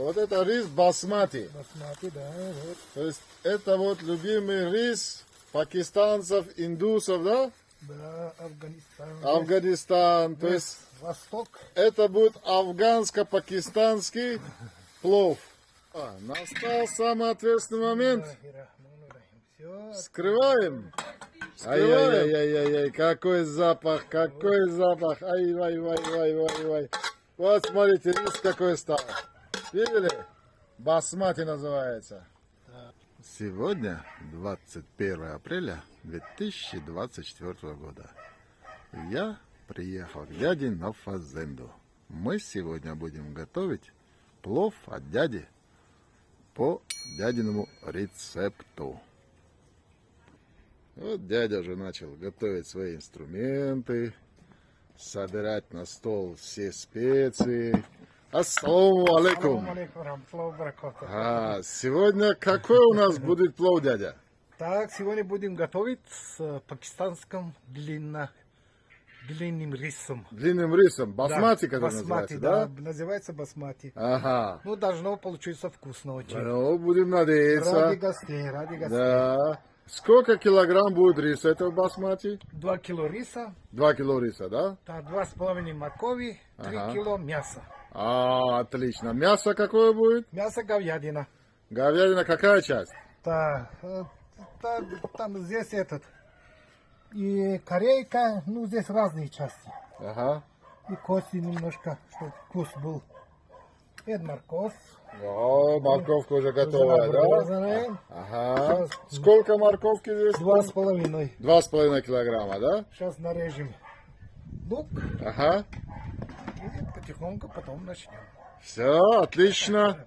Вот это рис басмати. Басмати, да, вот. То есть это вот любимый рис пакистанцев, индусов, да? Да, Афганистан. Афганистан. То есть Восток. это будет афганско-пакистанский плов. Настал самый ответственный момент. Все. Скрываем. Ай-яй-яй-яй-яй, какой запах, какой запах. Ай-вай-вай-вай-вай-вай. Вот смотрите, рис какой стал. Видели? Басмати называется. Сегодня 21 апреля 2024 года. Я приехал к дяде на фазенду. Мы сегодня будем готовить плов от дяди по дядиному рецепту. Вот дядя уже начал готовить свои инструменты, собирать на стол все специи. Ассаламу алейкум. Сегодня какой у нас будет плов, дядя? Так, сегодня будем готовить с пакистанским длинным рисом. Длинным рисом. Басмати, да, который басмати, называется, да? Называется басмати. Ага. Ну, должно получиться вкусно очень. Ну, будем надеяться. Ради гостей, ради гостей. Да. Сколько килограмм будет риса этого басмати? 2 кило риса, 2 кило риса, да? 2,5 моркови, 3 Ага. кило мяса. Отлично. Мясо какое будет? Мясо говядина. Говядина какая часть? Там здесь этот. И корейка, ну здесь разные части. Ага. И кости немножко, чтобы вкус был. Это морковь. О, морковка уже готовая, да? Разрезанная. Ага. Сколько морковки здесь? 2,5. 2,5 килограмма, да? Сейчас нарежем лук Ага. и потихоньку потом начнем. Все, отлично.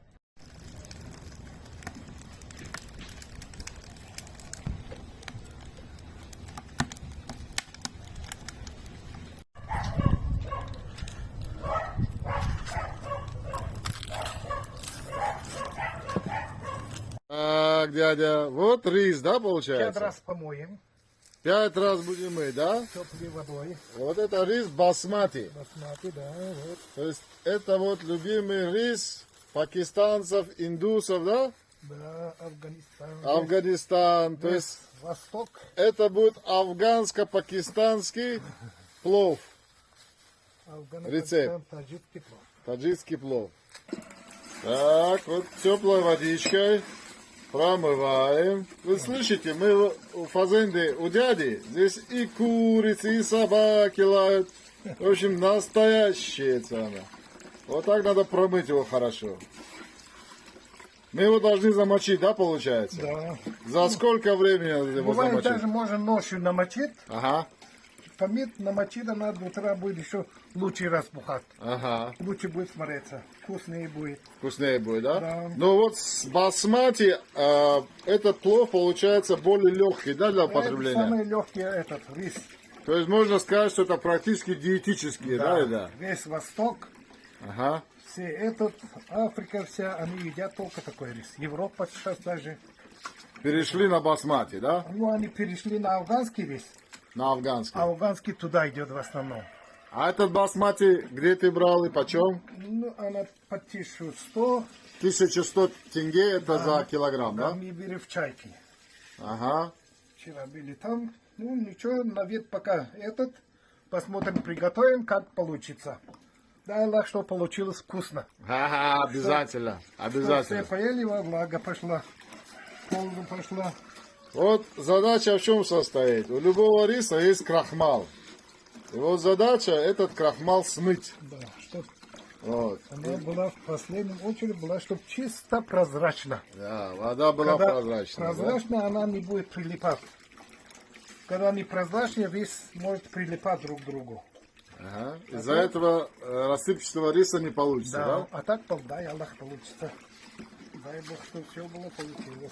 Так, дядя, вот рис, да, 5 получается? раз помоем 5 раз будем мыть, да? теплой водой. Вот это рис басмати. Басмати, да, вот. То есть это вот любимый рис пакистанцев, индусов, да? Да, Афганистан. Афганистан. То есть Восток. это будет афганско-пакистанский плов. Рецепт. Таджикский плов. Таджикский плов. Так, вот теплой водичкой промываем. Вы слышите, мы у фазенды, у дяди, здесь и курицы, и собаки лают. В общем, настоящее цена. Вот так надо промыть его хорошо. Мы его должны замочить, да, получается? Да. За сколько времени надо его Бывает, замочить? даже можно ночью намочить. Ага, Помыть, намочить, она до утра будет еще лучше распухать. ага. Лучше будет смотреться. Вкуснее будет. Вкуснее будет, да? Да. Ну вот с басмати этот плов получается более легкий, да, для Это употребления? самый легкий этот рис. То есть можно сказать, что это практически диетические, да, да? Весь Восток, Ага. все этот, Африка вся, они едят только такой рис. Европа сейчас даже. Перешли на басмати, да? Ну, они перешли на афганский рис. На афганский. А афганский туда идет в основном. А этот басмати где ты брал и почем? Ну, она по 1100. 1100 тенге это за килограмм, Да, да? мы берем в чайке. Ага. Вчера были там. Ну, ничего, на вид пока этот. Посмотрим, приготовим, как получится. Дай Аллах, что получилось вкусно. Ага, обязательно. Все Обязательно. поели, влага пошла. Польза пошла. Вот задача в чем состоит? У любого риса есть крахмал. И вот задача этот крахмал смыть. Да, чтоб Вот. она была в последнюю очередь, была, чтобы чисто прозрачно. Да, вода была Когда прозрачная. да? прозрачно, она не будет прилипать. Когда не прозрачный, рис может прилипать друг к другу. Ага. Из-за этого рассыпчатого риса не получится, да? А так, дай Аллах, получится. Дай Бог, чтобы все было получилось.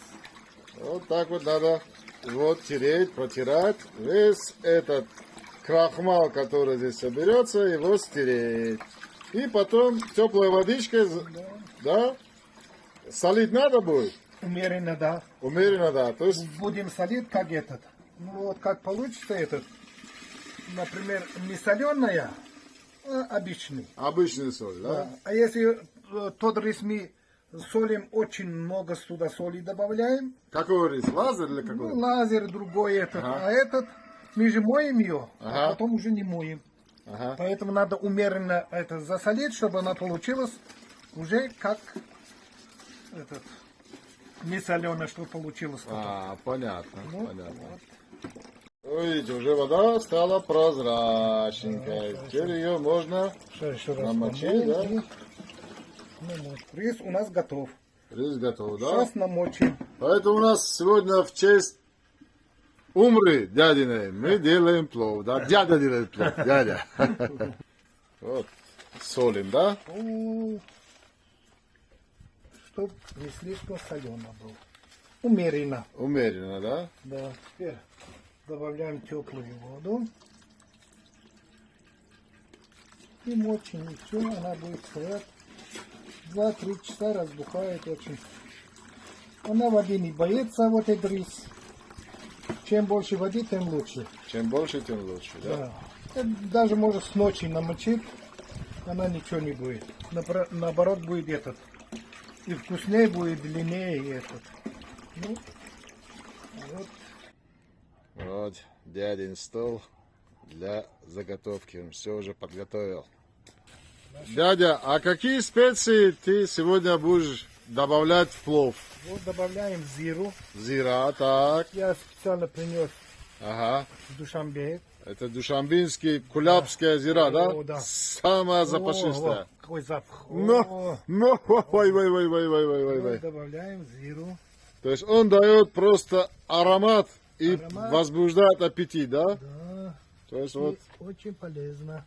Вот так вот надо вот тереть, протирать. Весь этот крахмал, который здесь соберется, его стереть. И потом теплой водичкой, да? Солить надо будет? Умеренно, да. Умеренно, да. То есть, Будем солить, как этот. Ну вот как получится этот. Например, не соленая, а обычный. обычный соль, да? А если тот рис мы Солим очень много, сюда соли добавляем. Какой рис? Лазер или Ну, какой? лазер другой этот. Ага. А этот мы же моем ее, Ага. а потом уже не моем. Ага. Поэтому надо умеренно это засолить, чтобы она получилась уже как этот, не соленая, что получилось. А, понятно, Ну, понятно. вот. Видите, уже вода стала прозрачненькой. Теперь ее можно Еще раз намочить, помоем да? и намочим. Рис у нас готов. Рис готов, да? Сейчас намочим. Поэтому у нас сегодня в честь умры дядиной мы делаем плов, да? Дядя делает плов, дядя. Вот, солим, да? Чтоб не слишком солено было. Умеренно. Умеренно, да? Да. Теперь добавляем теплую воду. И мочим, и все, она будет стоять. 2-3 часа разбухает очень. Она воды не боится, вот этот рис. Чем больше воды, тем лучше. Чем больше, тем лучше, да? Да. Это даже может с ночи намочить, она ничего не будет. Наоборот будет этот. И вкуснее будет, длиннее и этот. Ну, вот. Вот, дядин стол для заготовки. Он все уже подготовил. Дядя, а какие специи ты сегодня будешь добавлять в плов? Вот добавляем зиру. Зира, так. Я специально принес Ага. в Душанбе. Это душамбинский, кулябская зира, да? О, да. Самая запашистая. О, какой запах. Но, ой, ой, ой, ой, ой, ой, ой, Вот ой. добавляем зиру. То есть он дает просто аромат и Аромат. возбуждает аппетит, да? Да. То есть И вот, очень полезно.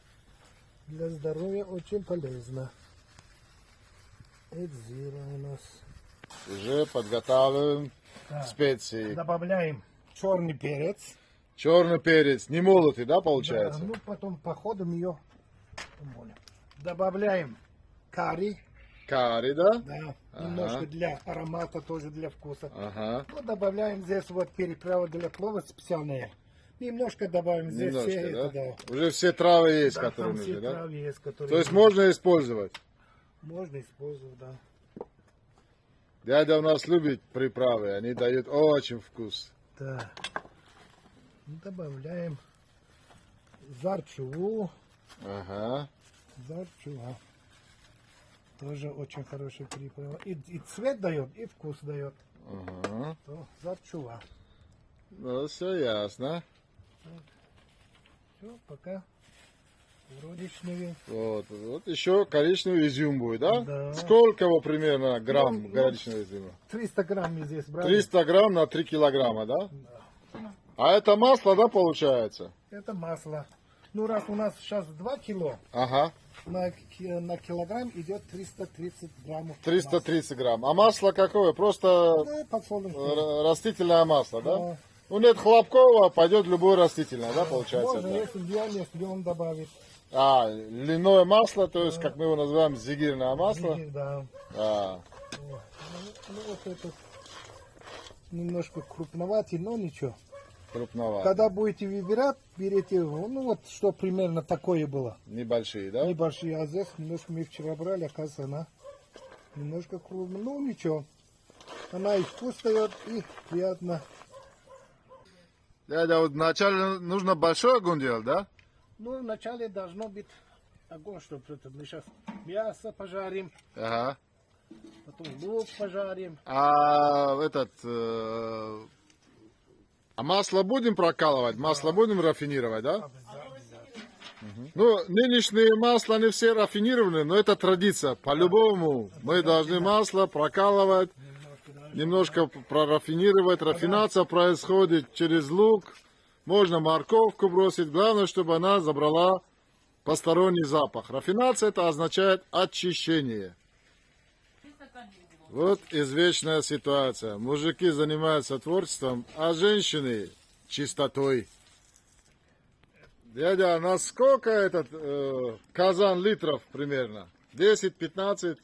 Для здоровья очень полезно. Это зира у нас. уже подготавливаем Так. специи. Добавляем черный перец. Черный перец, не молотый, да, Да, получается? ну потом по ходу ее помолим. Добавляем карри. Карри, да? Да, немножко для аромата, тоже для вкуса. Ага. Вот добавляем здесь вот переправа для плова специальная. Немножко добавим здесь Немножко, все да? это, да. Уже все травы есть, Да, которые там все нужны, да? травы есть, которые То есть можно использовать. можно использовать, да. Дядя у нас любит приправы, они дают очень вкус. Так. Добавляем зарчу. Ага. Зарчуга. Тоже очень хорошая приправа. И цвет дает, и вкус дает. Ага. То зарчуга. Ну, все ясно. Все, пока. Коричневый. Вот, вот еще коричневый изюм будет, да? Да. Сколько его примерно грамм Ну, коричневого изюма? 300 грамм мы здесь брали. 300 грамм на 3 килограмма, да? А это масло, да, получается? Это масло. Ну, раз у нас сейчас 2 кило, Ага, на килограмм идет 330 граммов. 330 грамм. А масло какое? Просто масла. Да, подсолнечное. растительное масло, да? Да. Ну, нет хлопкового, пойдет любое растительное, да, получается? Можно, Да? если льон добавить. А, льняное масло, то есть, как мы его называем, зигирное масло. Да. А, Ну, вот это немножко крупноватый, но ничего. крупновато. Когда будете выбирать, берите, ну вот, что примерно такое было. Небольшие, да? Небольшие, а здесь немножко мы вчера брали, оказывается, она немножко крупная. Ну, ничего. Она и вкус дает, и приятно. Дядя, вот вначале нужно большой огонь делать, да? Ну, вначале должно быть огонь, чтобы это мы сейчас мясо пожарим, Ага. потом лук пожарим. А а масло будем прокалывать? Масло будем рафинировать, да? Ну, нынешние масла не все рафинированы, но это традиция. По-любому мы должны масло прокалывать, немножко прорафинировать. Рафинация происходит через лук. Можно морковку бросить. Главное, чтобы она забрала посторонний запах. Рафинация это означает очищение. Вот извечная ситуация. Мужики занимаются творчеством, а женщины чистотой. Дядя, на сколько этот казан литров примерно? 10-15?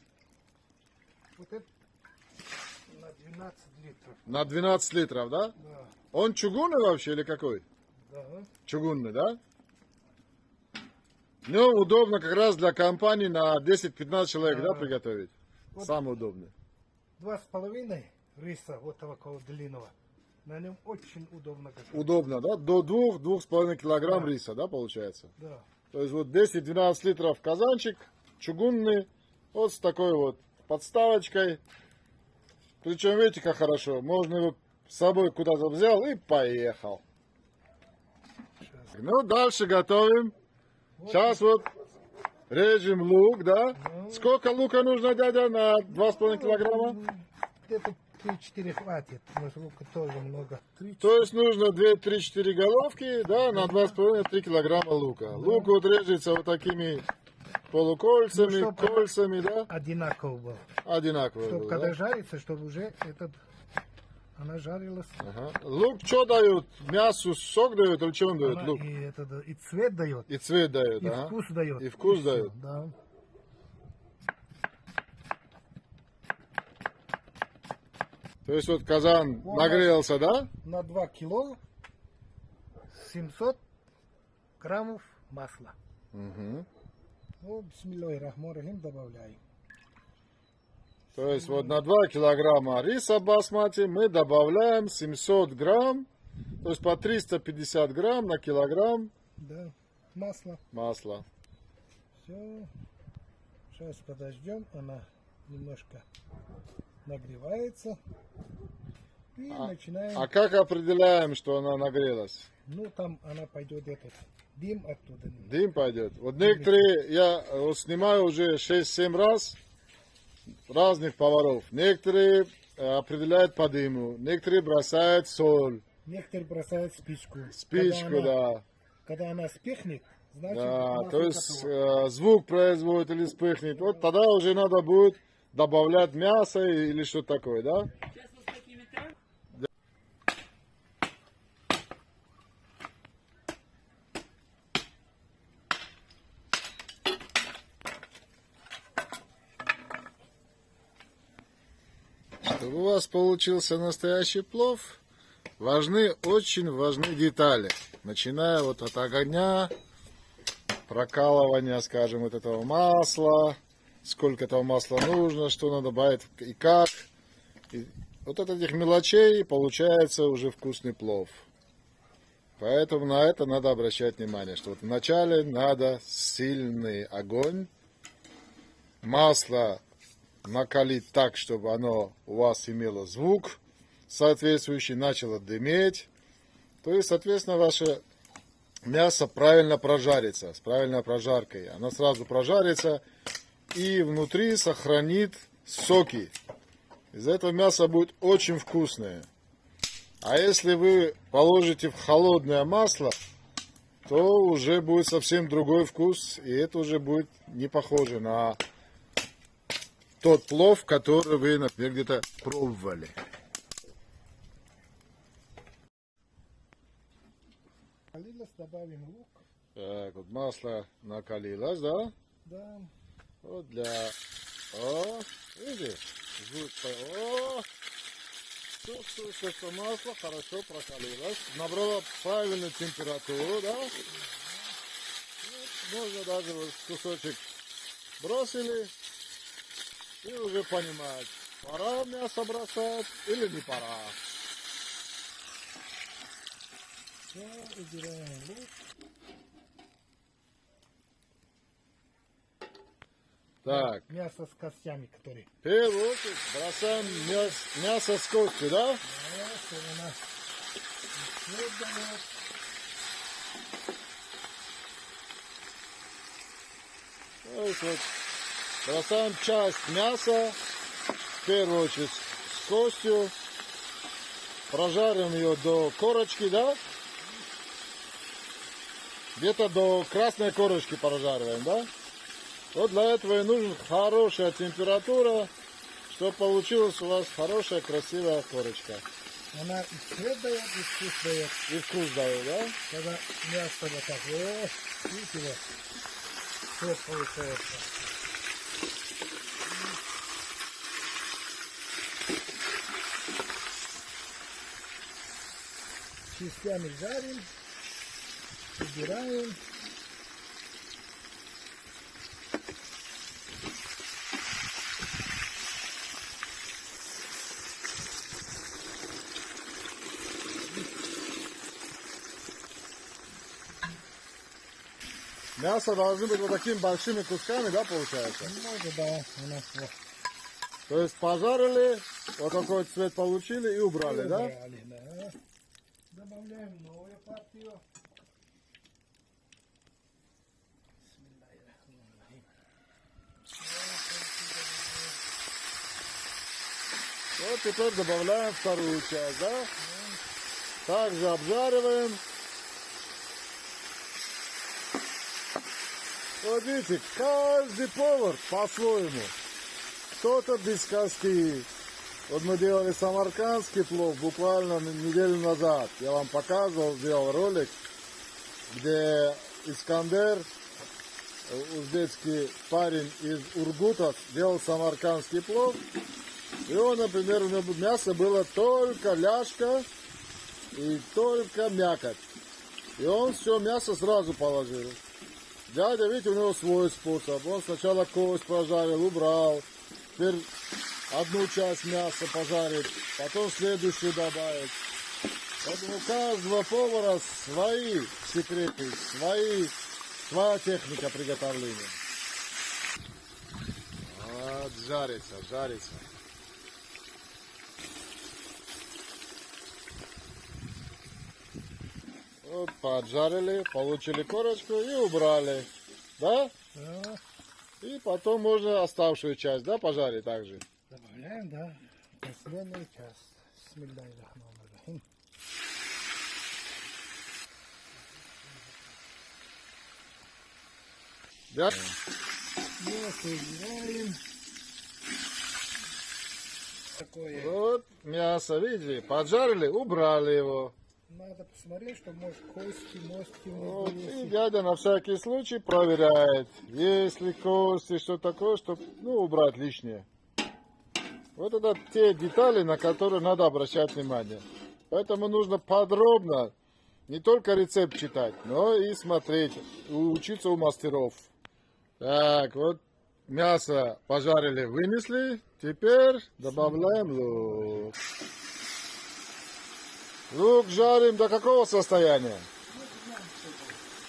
Вот это на 12 литров. На 12 литров, да? Да, Он чугунный вообще или какой? да. Чугунный, да? Ну, удобно как раз для компании на 10-15 человек, да, приготовить? Самый удобный. 2,5 риса вот такого длинного. На нем очень удобно готовить. Удобно, да? До 2-2,5 килограмм риса, да, получается? Да. То есть вот 10-12 литров казанчик, чугунный, вот с такой вот подставочкой. Причем видите, как хорошо, можно его с собой куда-то взял и поехал. Ну, дальше готовим. Сейчас вот режем лук, да? Сколько лука нужно, дядя, на 2,5 килограмма? Где-то 3-4 хватит. Может, лука тоже много. 3-4. То есть нужно 2-3-4 головки, да, на 2,5-3 килограмма лука. Лук вот режется вот такими полукольцами, Ну, чтоб кольцами, да? Одинаково был. Одинаково. Чтобы было, когда да? жарится, чтобы уже она жарилась. Ага. Лук что дает? Мясу сок дает или что он дает? Она Лук. и цвет дает, И цвет дает, и ага. вкус дает. И вкус всё, дает. Да. То есть вот казан Вот нагрелся, да? На 2 кило 700 граммов масла. Угу. Ну, бисмиллахи рахмани рахим добавляем. То есть вот на 2 килограмма риса басмати мы добавляем 700 грамм, то есть по 350 грамм на килограмм Да, масло. масла. Все. Сейчас подождем, она немножко нагревается. И начинаем. А как определяем, что она нагрелась? Ну, там она пойдет этот дым оттуда. Дым пойдет. Вот некоторые, я вот снимаю уже 6-7 раз разных поваров. Некоторые определяют по дыму, некоторые бросают соль, Некоторые бросают спичку. спичку, да. Когда она вспыхнет, значит, Да, масло то есть готово. звук производит или вспыхнет. Вот тогда уже надо будет добавлять мясо или что-то такое, да? Чтобы у вас получился настоящий плов, очень важны детали. Начиная вот от огня, прокалывания, скажем, вот этого масла, сколько этого масла нужно, что надо добавить и как. И вот от этих мелочей получается уже вкусный плов. Поэтому на это надо обращать внимание, что вот вначале надо сильный огонь, масло накалить так, чтобы оно у вас имело звук соответствующий, начало дыметь. То есть, соответственно, ваше мясо правильно прожарится, с правильной прожаркой. Оно сразу прожарится и внутри сохранит соки. Из-за этого мясо будет очень вкусное. А если вы положите в холодное масло, то уже будет совсем другой вкус. И это уже будет не похоже на тот плов, который вы, например, где-то пробовали. Добавим лук. Так, вот масло накалилось, да? Да. Вот для... О, видишь? Звук... О! Чувствуется, что масло хорошо прокалилось. Набрало правильную температуру, да? Вот, можно даже вот кусочек бросили. И уже понимать, пора мясо бросать или не пора. Все, убираем лук. Так, Мясо с костями, которые. в первую очередь бросаем мясо с костью, да? Да, чтобы она цвет дает. То есть вот бросаем часть мяса, в первую очередь с костью, прожарим ее до корочки, да? Где-то до красной корочки прожариваем, да? Вот для этого и нужна хорошая температура, чтобы получилась у вас хорошая красивая корочка. Она и цвет дает, и вкус дает. И вкус дает, да? Когда мясо вот так, видите, вот, цвет получается. Частями жарим, убираем. Мясо должно быть вот такими большими кусками, да, получается? Может, да, у нас вот. То есть пожарили, вот такой цвет получили и убрали, да? Убрали, да. Добавляем новую партию. Вот теперь добавляем вторую часть, да? Также обжариваем. Вот видите, каждый повар по-своему. Кто-то без кости. Вот мы делали самаркандский плов буквально неделю назад. Я вам показывал, сделал ролик, где Искандер, узбекский парень из Ургута, делал самаркандский плов. И он, например, у него мясо было только ляжка и только мякоть. И он все мясо сразу положил. Дядя, видите, у него свой способ. Он сначала кость пожарил, убрал. Теперь одну часть мяса пожарит, потом следующую добавит. Поэтому у каждого повара свои секреты, своя техника приготовления. Вот, жарится, жарится. Вот, поджарили, получили корочку и убрали. Да? Да. И потом можно оставшую часть, да, пожарить также. Добавляем, да, последнюю часть. Бисмиллахиррахманиррахим. Да? Мясо убираем. Такое. Вот мясо, видите, поджарили, убрали его. Надо посмотреть, что может кости, мостки Вот, внизу и есть. дядя на всякий случай проверяет, есть ли кости, что такое, чтобы убрать лишнее. Вот это те детали, на которые надо обращать внимание. Поэтому нужно подробно не только рецепт читать, но и смотреть, учиться у мастеров. Так, вот мясо пожарили, вынесли. Теперь добавляем лук. Лук жарим до какого состояния?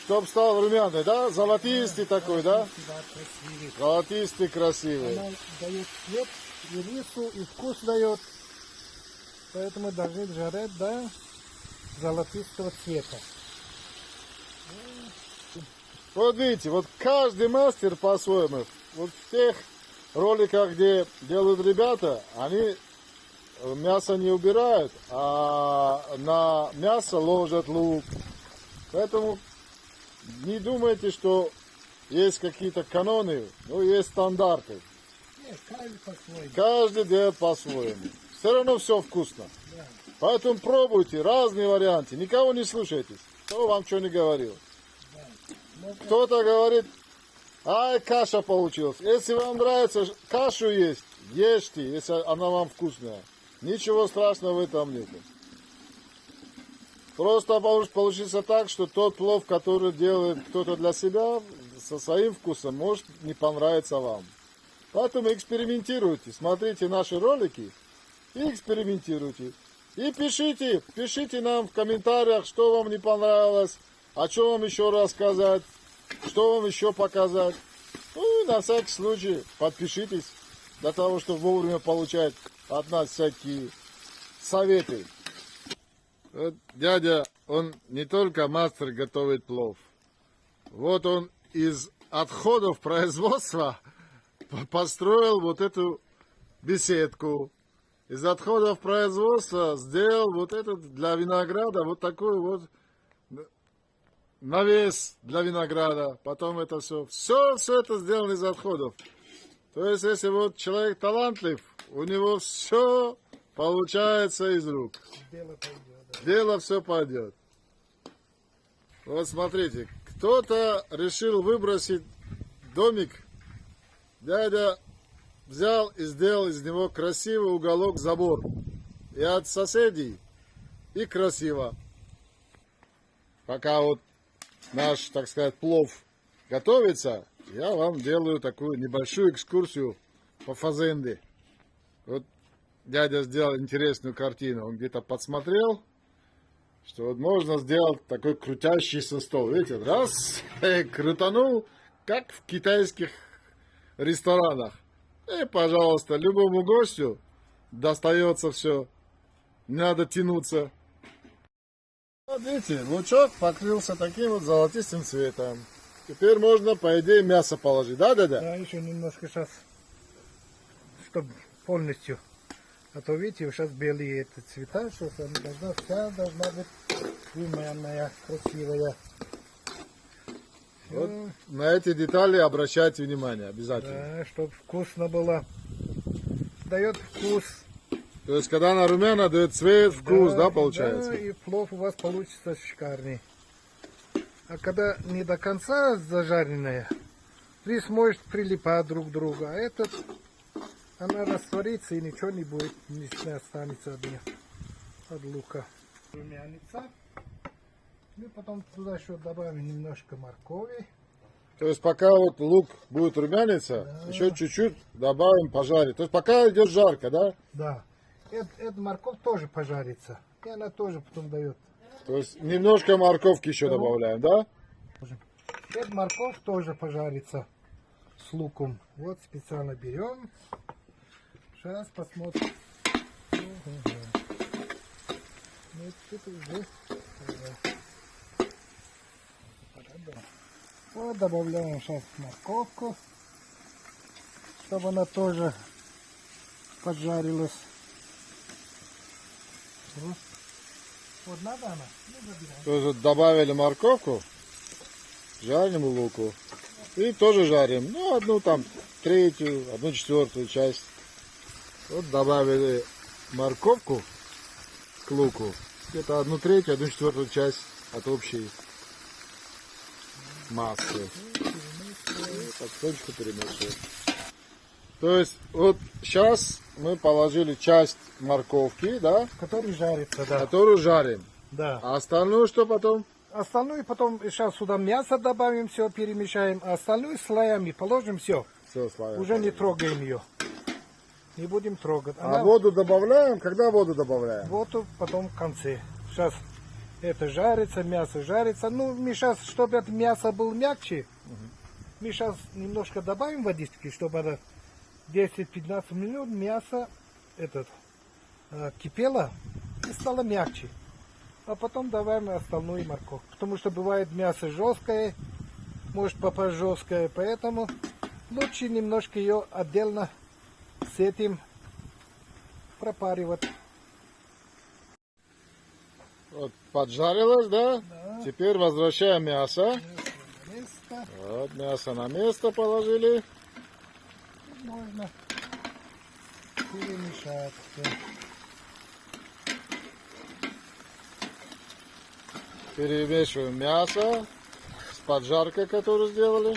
Чтоб стал румяный, да? Золотистый такой, да? Да, красивый. Золотистый, красивый. Она дает цвет и рису, и вкус дает. Поэтому должны жарить до золотистого цвета. Вот видите, вот каждый мастер по-своему. Вот в тех роликах, где делают ребята, они мясо не убирают, а на мясо ложат лук. Поэтому не думайте, что есть какие-то каноны, но есть стандарты. Нет, каждый по-своему. Каждый делает по-своему. Все равно все вкусно. Да. Поэтому пробуйте разные варианты. Никого не слушайтесь. Кто вам что не говорил. Можно Кто-то говорит, ай, каша получилась. Если вам нравится кашу есть, ешьте, если она вам вкусная. Ничего страшного в этом нет. Просто может получиться так, что тот плов, который делает кто-то для себя, со своим вкусом, может не понравиться вам. Поэтому экспериментируйте, смотрите наши ролики и экспериментируйте. И пишите нам в комментариях, что вам не понравилось, о чем вам еще рассказать, что вам еще показать. Ну и на всякий случай подпишитесь, для того, чтобы вовремя получать от нас всякие советы. Вот дядя, он не только мастер готовит плов. Вот он из отходов производства построил вот эту беседку. Из отходов производства сделал вот этот для винограда, вот такой вот навес для винограда. Потом это все это сделано из отходов. То есть, если вот человек талантлив, у него все получается из рук. дело пойдет. Да. Дело все пойдет. Вот смотрите, кто-то решил выбросить домик. Дядя взял и сделал из него красивый уголок забор. И от соседей, и красиво. Пока вот наш, так сказать, плов готовится, я вам делаю такую небольшую экскурсию по фазенде. Вот дядя сделал интересную картину. Он где-то подсмотрел, что вот можно сделать такой крутящийся стол. Видите, раз, крутанул, как в китайских ресторанах. И, пожалуйста, любому гостю достается все. Не надо тянуться. Вот видите, лучок покрылся таким вот золотистым цветом. Теперь можно, по идее, мясо положить. Да, да? Да, еще немножко сейчас, чтобы полностью. А то видите, сейчас белые эти цвета, что она вся должна быть вымянная, красивая. Вот на эти детали обращайте внимание обязательно. Да, чтобы вкусно было. Дает вкус. То есть, когда она румяна, дает цвет, вкус, да, получается? Да, и плов у вас получится шикарный. А когда не до конца зажаренная, рис может прилипать друг к другу, а этот, она растворится и ничего не будет, не останется от лука. Румянится. Мы потом туда еще добавим немножко моркови. То есть, пока вот лук будет румяниться, еще чуть-чуть добавим пожарить. То есть, пока идет жарко, да? Да. Эта морковь тоже пожарится. И она тоже потом дает. То есть, немножко морковки еще добавляем, да? Эта морковь тоже пожарится с луком. Вот специально берем. Сейчас посмотрим. Вот тут уже. Вот добавляем сейчас морковку, чтобы она тоже поджарилась. Вот надо она? Ну, забираем. То есть, вот добавили морковку, жарим луку. И тоже жарим. Ну, одну там третью, одну четвертую часть. Вот добавили морковку к луку. Где-то одну третью, одну четвертую часть от общей массы. Потихонечку перемешиваем. То есть, вот сейчас мы положили часть морковки, да, Который жарится, да. которую жарим. Да. А остальную что потом? Остальное потом сейчас сюда мясо добавим, все перемешаем, а остальное слоями положим, все. Все, Славя. Уже не трогаем ее. Не будем трогать. А воду добавляем? Когда воду добавляем? Воду потом в конце. Сейчас это жарится, мясо жарится. Ну, мы сейчас, чтобы это мясо было мягче, мы сейчас немножко добавим водички, чтобы это 10-15 минут мясо кипело и стало мягче. А потом добавим остальную морковь. Потому что бывает мясо жесткое, может попасть жесткое, поэтому лучше немножко ее отдельно с этим пропаривать. Вот, поджарилось, да? Да. Теперь возвращаем мясо. Место Вот, мясо на место положили. можно перемешать. всё. Перемешиваем мясо с поджаркой, которую сделали.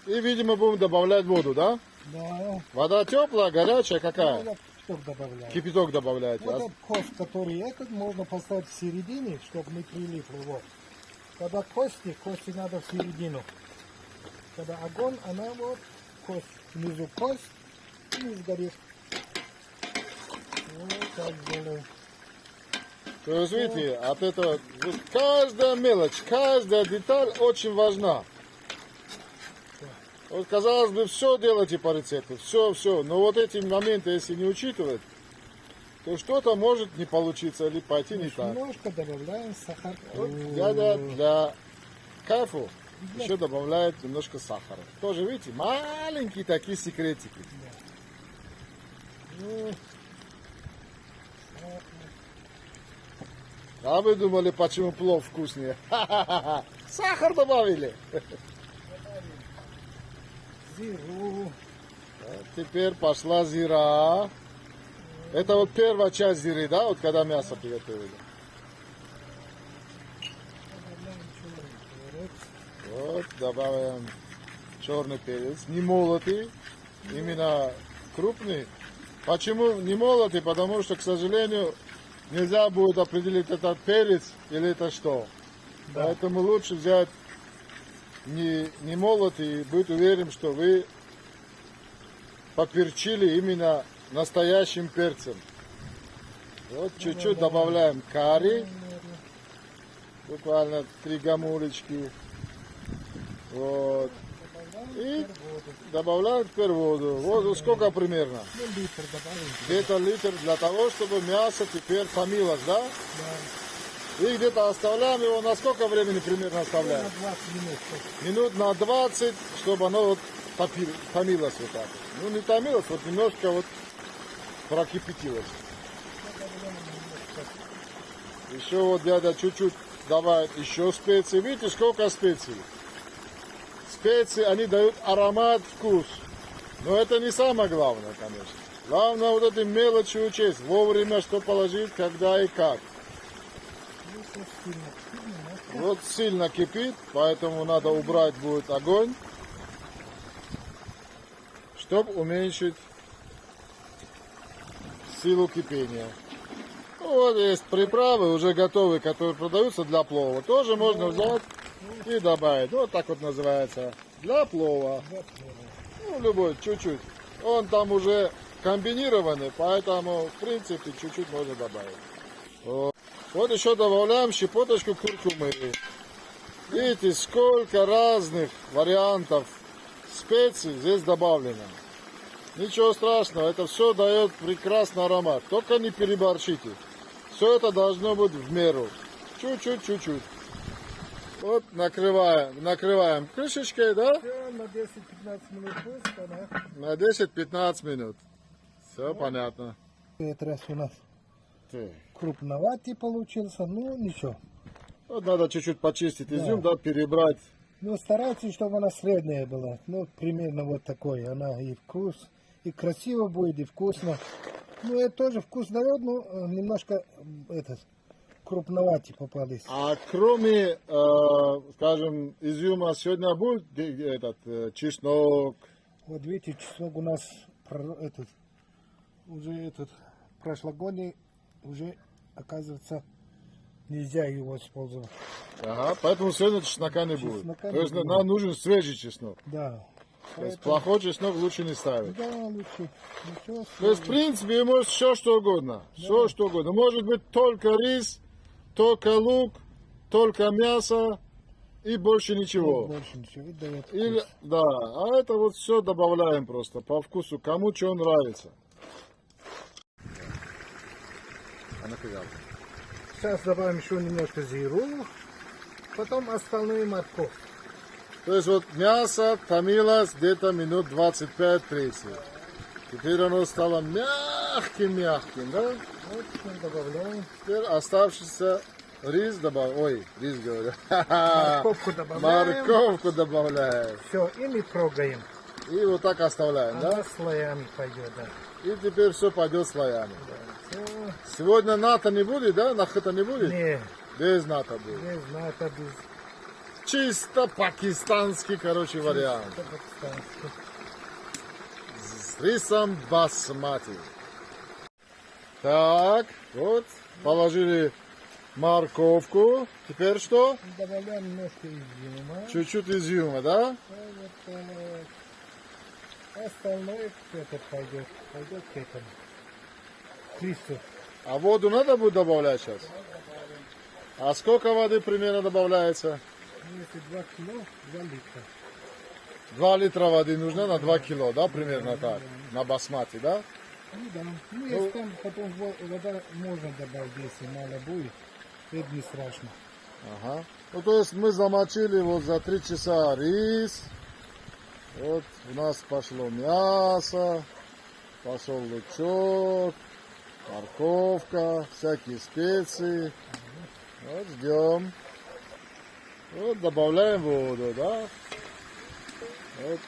И, видимо, будем добавлять воду, да? Да. Вода теплая, горячая, какая? Вот кипяток добавляем. Кипяток добавляете. Вот этот кость, который этот, можно поставить в середине, чтобы не прилипло. Вот. Когда кости надо в середину. Когда огонь, она вот кость. Внизу кость, не сгорит. Вот так делаем. То есть, видите, от этого вот каждая мелочь, каждая деталь очень важна. Вот, казалось бы, все делайте по рецепту, все. Но вот эти моменты, если не учитывать, то что-то может не получиться или пойти не так. Немножко добавляем сахар. Вот дядя для кайфу еще добавляет немножко сахара. Тоже, видите, маленькие такие секретики. А вы думали, почему плов вкуснее? Ха-ха-ха! Сахар добавили! Зиру. Теперь пошла зира. Это вот первая часть зиры, да? Вот когда мясо приготовили. Вот, добавим черный перец. Не молотый, именно крупный. Почему не молотый? Потому что, к сожалению, нельзя будет определить, этот перец или это что. Да. Поэтому лучше взять не молотый и быть уверен, что вы поперчили именно настоящим перцем. Вот чуть-чуть добавляем карри. Буквально 3 гамулечки. Вот. И добавляем теперь воду. Воду сколько примерно? Ну, литр добавим. Где-то литр для того, чтобы мясо теперь томилось, да? Да. И где-то оставляем его, на сколько времени примерно На оставляем? 20 минут. Минут на 20, чтобы оно вот томилось вот так. Ну не томилось, вот немножко вот прокипятилось. Еще вот дядя чуть-чуть добавит еще специи. Видите, сколько специй? Специи, они дают аромат, вкус. Но это не самое главное, конечно. Главное вот эти мелочи учесть. Вовремя что положить, когда и как. Ну, всё сильно. Немножко. Вот сильно кипит, поэтому надо убрать будет огонь, чтобы уменьшить силу кипения. Ну, вот есть приправы уже готовые, которые продаются для плова. Тоже можно взять и добавить. Вот так вот называется. Для плова. Ну, любой, чуть-чуть. Он там уже комбинированный, поэтому, в принципе, чуть-чуть можно добавить. Вот еще добавляем щепоточку куркумы. Видите, сколько разных вариантов специй здесь добавлено. Ничего страшного, это все дает прекрасный аромат. Только не переборщите. Все это должно быть в меру. Чуть-чуть. Вот накрываем крышечкой, да? Всё, на 10-15 минут пусто, да? На 10-15 минут. Все понятно. Этот раз у нас Так. крупноватый получился, ну ничего. Вот надо чуть-чуть почистить изюм, да, перебрать. Ну, старайтесь, чтобы она средняя была. Ну, примерно вот такой. Она и вкус, и красиво будет, и вкусно. Ну, это тоже вкус дает, но немножко этот крупноватый попались. А кроме, скажем, изюма сегодня будет этот чеснок? Вот видите, чеснок у нас прошлогодний уже, оказывается, нельзя его использовать. Ага, поэтому сегодня чеснока не будет. Чеснока То не есть будет. нам нужен свежий чеснок. Да. То есть Поэтому- плохой чеснок лучше не ставить. Да, лучше. Ничего То есть, в принципе, может все что угодно. Все что угодно. Может быть только рис, только лук, только мясо и больше ничего. больше ничего. И дает вкус. Или, да, а это вот все добавляем просто по вкусу, кому что нравится. А нафига? Сейчас добавим еще немножко зиру, потом остальную морковь. То есть вот мясо томилось где-то минут 25-30. Теперь оно стало мягким, да? Вот мы добавляем. Теперь оставшийся рис добавляем. Ой, рис говорю. Морковку добавляем. Морковку добавляем. Все, и мы трогаем. И вот так оставляем, да? Она слоями пойдет, да. И теперь все пойдет слоями. Все. Сегодня ната не будет, да? Нахата не будет? Не, Без ната будет. без НАТО, без Чисто пакистанский, короче, вариант. пакистанского. С рисом басмати. Так, вот, положили морковку. Теперь что? Добавляем немножко изюма. Чуть-чуть изюма, да? Вот так. Остальное это пойдет к этому. Кристу. А воду надо будет добавлять сейчас? А сколько воды примерно добавляется? Если 2 кило, 2 литра. 2 литра воды нужно на 2 кило, да, примерно так? На басмати, да? Ну да. Ну, если там потом вода можно добавить, если мало будет, это не страшно. Ага. Ну, то есть мы замочили вот за 3 часа рис. Вот у нас пошло мясо, пошел лучок, морковка, всякие специи. Вот ждем. Вот добавляем воду, да? Вот.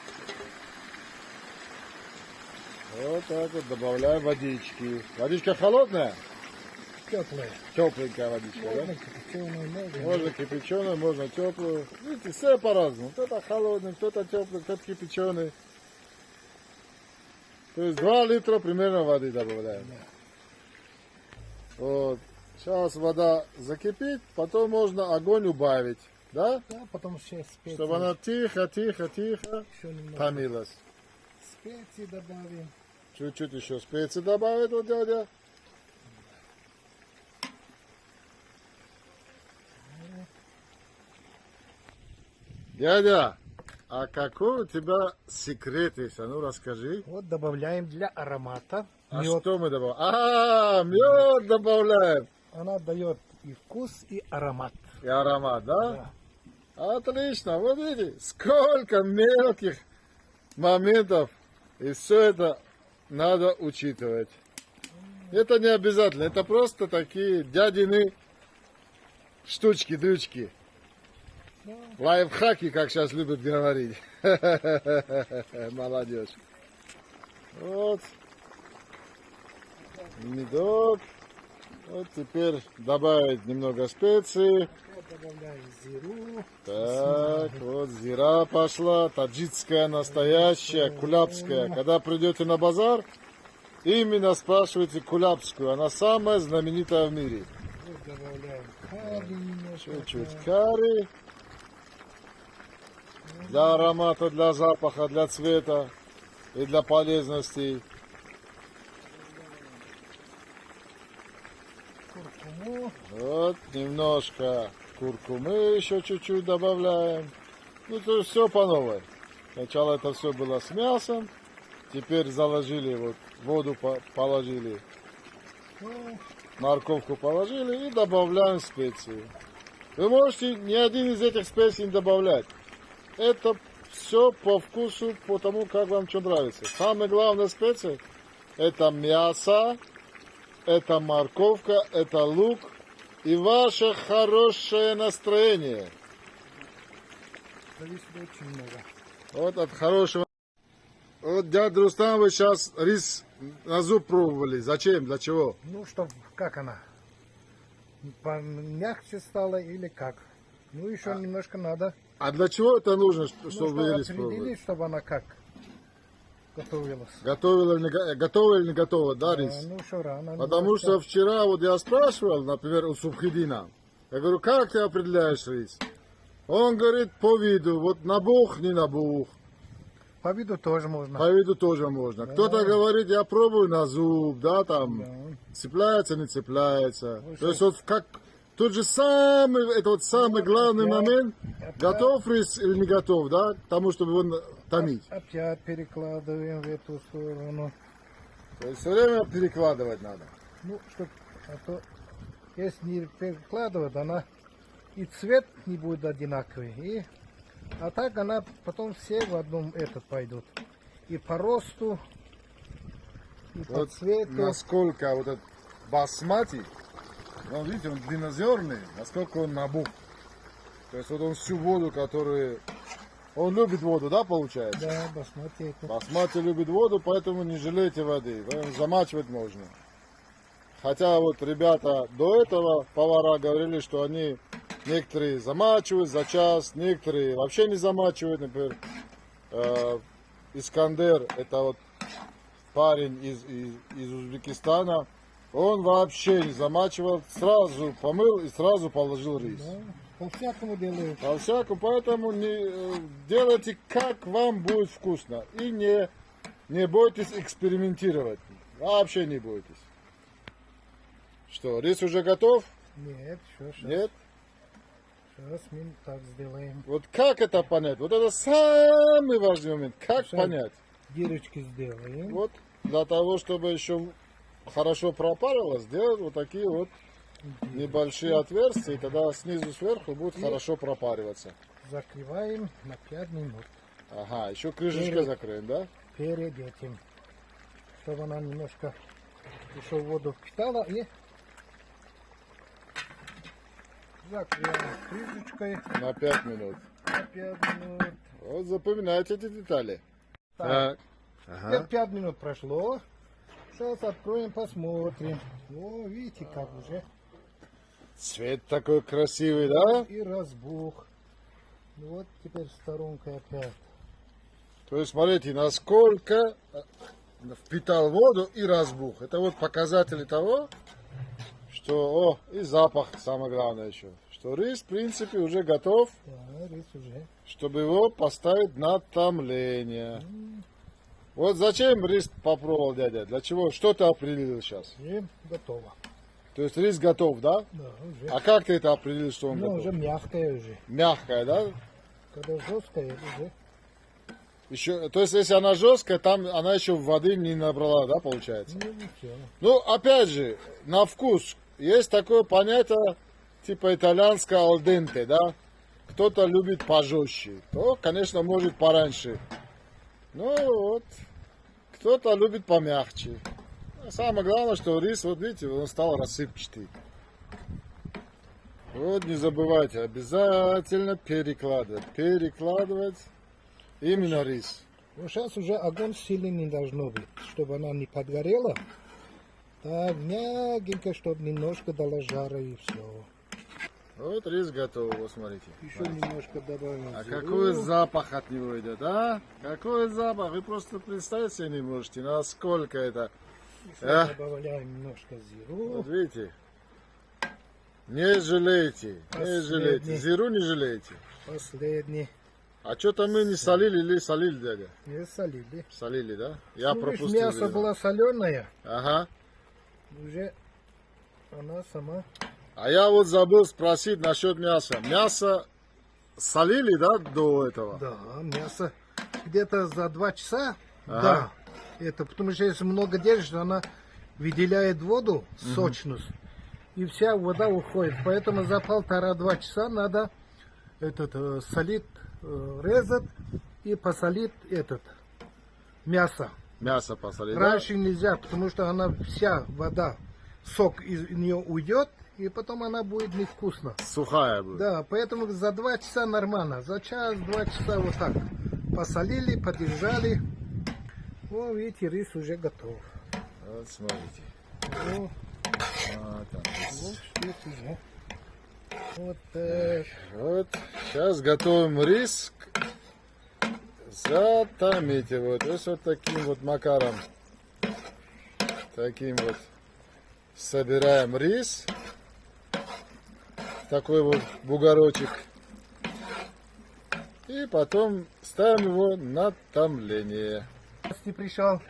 Вот так вот добавляем водички. Водичка холодная? Теплое. Тепленькая водичка, да? Можно кипяченую, можно. Можно кипяченую, можно теплую. Видите, все по-разному. Кто-то холодный, кто-то теплый, кто-то кипяченый. То есть 2 литра примерно воды добавляем. Вот. Сейчас вода закипит, потом можно огонь убавить, да? Да, потом сейчас специи. Чтобы она тихо Еще немного томилась. специи добавим. Чуть-чуть еще специи добавит вот дядя. Дядя, а какой у тебя секрет есть? А ну расскажи. Вот добавляем для аромата А мед. что мы добавляем? А, мед добавляем. Она дает и вкус, и аромат. И аромат, да? Да. Отлично. Вот видите, сколько мелких моментов. И все это надо учитывать. Это не обязательно. Это просто такие дядины штучки-дрючки. Лайфхаки, как сейчас любят говорить. Молодежь. Вот. Медок. Вот теперь добавить немного специй. Вот добавляем зиру. Так, вот зира пошла. Таджикская, настоящая, кулябская. Когда придете на базар, именно спрашивайте кулябскую. Она самая знаменитая в мире. Вот добавляем карри немножко. Чуть-чуть карри. Для аромата, для запаха, для цвета и для полезностей. Куркуму. Вот немножко куркумы еще чуть-чуть добавляем. Ну, то есть все по новой. Сначала это все было с мясом. Теперь заложили, вот воду положили. Морковку положили и добавляем специи. Вы можете ни один из этих специй не добавлять. Это все по вкусу, по тому, как вам что нравится. Самая главная специя — это мясо, это морковка, это лук и ваше хорошее настроение. Зависит очень много. Вот от хорошего. Вот, дядя Рустам, вы сейчас рис на зуб пробовали. Зачем? Для чего? Ну, что, как она? Мягче стала или как? Ну, еще немножко надо. А для чего это нужно, чтобы Что вы рис определить, пробовали? чтобы она как готовилась. Готовила или не готова, да, рис? Ну, что рано. Потому что вчера вот я спрашивал, например, у Субхидина, я говорю, как ты определяешь рис? Он говорит, по виду, вот набух, не набух. По виду тоже можно. По виду тоже можно. Кто-то говорит, я пробую на зуб, да, там, Да. цепляется, не цепляется. То есть вот как тот же самый, это вот самый главный момент, готов рис или не готов, да, к тому, чтобы его томить. Опять перекладываем в эту сторону. То есть все время перекладывать надо. Ну, чтоб, а то, если не перекладывать, она и цвет не будет одинаковый. И, а так она потом все в одном этот пойдут. И по росту, и по Вот цвету. насколько вот этот басмати, он, видите, он длиннозерный, насколько он набух. То есть вот он всю воду, которую... Он любит воду, да, получается? Да, басмати это. Басмати любит воду, поэтому не жалейте воды. Замачивать можно. Хотя вот ребята до этого, повара, говорили, что они некоторые замачивают за час, некоторые вообще не замачивают. Например, Искандер, это вот парень из Узбекистана, он вообще не замачивал, сразу помыл и сразу положил рис. Да, по-всякому делают. По всякому, поэтому делайте, как вам будет вкусно. И не бойтесь экспериментировать. Вообще не бойтесь. Что, рис уже готов? Нет, еще Нет? Сейчас мы так сделаем. Вот как это понять? Вот это самый важный момент. Как Сейчас понять? дырочки сделаем. Вот для того, чтобы еще хорошо пропарилось, сделать вот такие вот небольшие отверстия, и тогда снизу сверху будет хорошо пропариваться. Закрываем на 5 минут. Ага, еще крышечкой закроем, да? Перед этим. Чтобы она немножко еще воду впитала и закрываем крышечкой На 5 минут. на 5 минут. Вот запоминайте эти детали. Так, Ага. теперь 5 минут прошло. Сейчас откроем, посмотрим. О, видите, как уже. Цвет такой красивый, да? И разбух. Вот теперь сторонкой опять. То есть смотрите, насколько впитал воду и разбух. Это вот показатели того, что, и запах, самое главное еще, что рис, в принципе, уже готов, Да, рис уже. чтобы его поставить на томление. Вот зачем рис попробовал, дядя? Для чего? Что ты определил сейчас? И готово. То есть рис готов, да? Да, уже. А как ты это определил, что он Ну, готов? уже мягкое уже. Мягкая, да? Когда жесткая уже. Еще, то есть, если она жесткая, там она еще воды не набрала, да, получается? Ну, ничего. Ну, опять же, на вкус. Есть такое понятие, типа итальянское алденте, да? Кто-то любит пожестче, то, конечно, может пораньше. Ну, вот, кто-то любит помягче. А самое главное, что рис, вот видите, он стал рассыпчатый. Вот, не забывайте, обязательно перекладывать именно рис. Вот сейчас уже огонь сильный не должно быть, чтобы она не подгорела. Так, мягенько, чтобы немножко дала жара и все. Вот рис готов, вот смотрите. Еще немножко добавим. А зиру. какой запах от него идет, а? Какой запах? Вы просто представить себе не можете, насколько это. Еще добавляем немножко зиру. Вот видите? Не жалейте, не Последний. жалейте. Зиру не жалейте. Последний. А что-то мы не солили или солили, дядя? Не солили. Солили, да? Я Ну, видишь, пропустил. мясо видимо. было соленое, Ага. уже она сама. А я вот забыл спросить насчет мяса. Мясо солили, да, до этого? Да, мясо где-то за 2 часа. Ага. Да. Это потому что если много держишь, она выделяет воду, сочность. И вся вода уходит. Поэтому за 1,5-2 часа надо солить, резать и посолить мясо. Мясо посолили, да? Раньше нельзя, потому что она вся вода, сок из нее уйдет, и потом она будет невкусна. Сухая будет. Да, поэтому за 2 часа нормально. За час-2 часа вот так посолили, подержали. Вот видите, рис уже готов. Вот смотрите. Ну, Вот он. вот здесь уже. Вот так. Вот. Сейчас готовим рис. Затомите вот. То есть вот таким вот макаром. Таким вот. Собираем рис. Такой вот бугорочек. И потом ставим его на томление. Если пришел,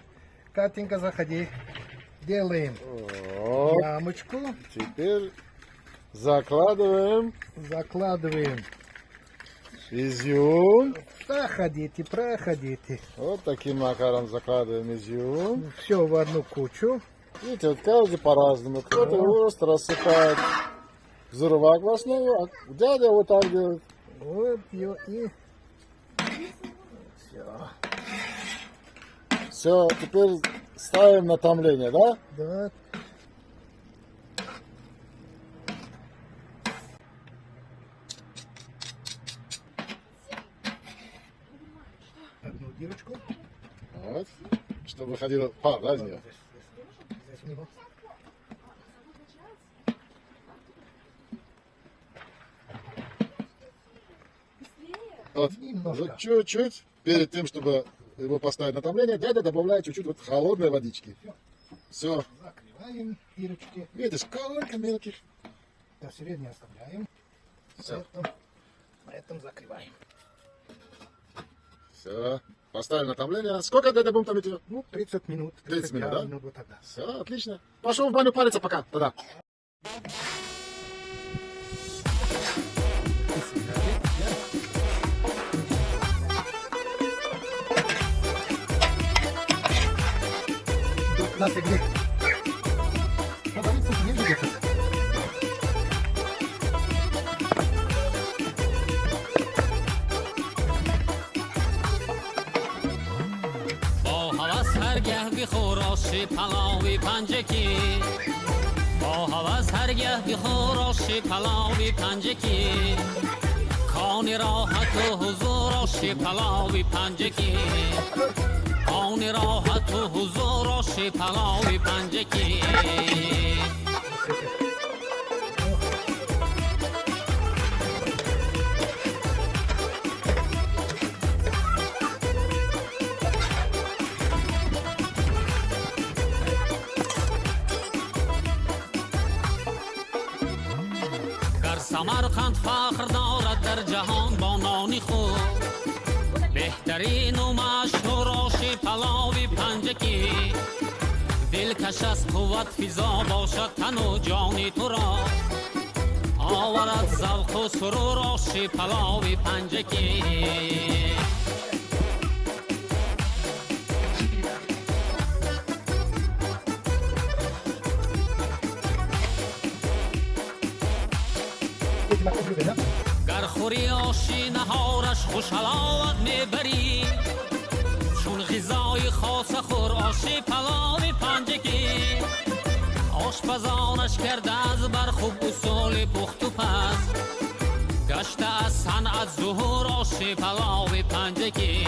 Катенька, заходи. Делаем Вот. ямочку, Теперь закладываем закладываем. изюм. Заходите, проходите. Вот таким макаром закладываем изюм. Все в одну кучу. Видите, вот каждый по-разному. Кто-то просто рассыпает взрывак в основу, а дядя вот так делает. Вот ее и все. Все, теперь ставим на томление, да? Да. Одну дырочку. Вот. Чтобы выходила пар, да, из нее? Здесь у него. Вот. Немножко. Вот чуть-чуть перед тем, чтобы его поставить на томление, дядя добавляет чуть-чуть вот холодной водички. Все. Закрываем дырочки. Видите, сколько мелких. До средней оставляем. Всё. На этом закрываем. Все. Поставили на томление. Сколько дядя будем томить ее? Ну, 30 минут. 30 минут, 35 да? минут вот тогда. Все, отлично. Пошел в баню париться пока. Тогда. Надо где? Подавиться не где-то. با هوس هرگه بخوراش پلاوی پنجکی با هوس هرگه بخوراش پلاوی پنجکی کان راحت و حضوراش پلاوی پنجکی کان راحت و حضوراش پلاوی پنجکی در سمرقند فخر دارد در جهان با نانی خود بهترین و مشهور آش پلاوی پنجکی دلکش از قوت فضا باشد تن و جان تو را آورد ذوق و سرور آش پلاو پنجکی گر خوری آشی نهارش خوش حلاوت میبری چون غذای خاص خور آشی پلاو پنجکی آشپزانش کرده از بر خوب اصول پخت و پز گشته از صنعت ظهور آشی پلاو پنجکی